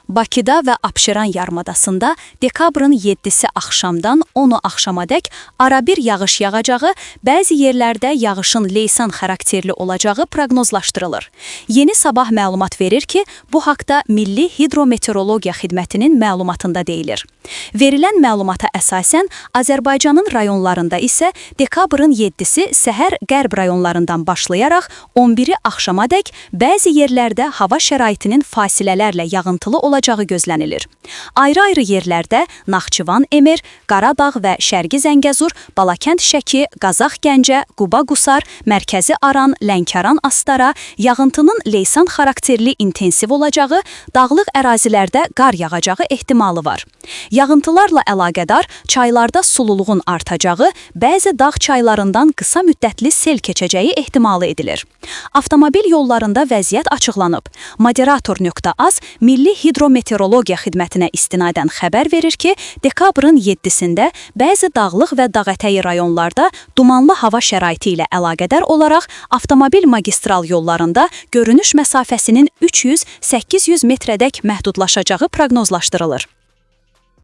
Bakıda və Abşeron yarımadasında dekabrın 7-si axşamdan 10-u axşamadək arabir yağış yağacağı, bəzi yerlərdə yağışın leysan xarakterli olacağı proqnozlaşdırılır. Yeni Sabah məlumat verir ki, bu haqda Milli Hidrometeorologiya Xidmətinin məlumatında deyilir. Verilən məlumata əsasən Azərbaycanın rayonlarında isə dekabrın 7-si səhər qərb rayonlarından başlayaraq 11-i axşamadək bəzi yerlərdə hava şəraitinin fasilələrlə yağıntılı olacağı gözlənilir. Ayrı-ayrı yerlərdə Naxçıvan, Emir, Qaradağ və Şərqi Zəngəzur, Balakənd, Şəki, Qazax, Gəncə, Quba, Qusar, Mərkəzi Aran, Lənkəran, Astara yağıntının leysan xarakterli intensiv olacağı, dağlıq ərazilərdə qar yağacağı ehtimalı var. Yağıntılarla əlaqədar çaylarda sululuğun artacağı, bəzi dağ çaylarından qısa müddətli sel keçəcəyi ehtimalı edilir. Avtomobil yollarında vəziyyət açıqlanıb. Moderator.az Milli Hidrometeorologiya Xidmətinə istinadən xəbər verir ki, dekabrın 7-sində bəzi dağlıq və dağətəyi rayonlarda dumanlı hava şəraiti ilə əlaqədar olaraq avtomobil magistral yollarında görünüş məsafəsinin 300-800 metrədək məhdudlaşacağı proqnozlaşdırılır.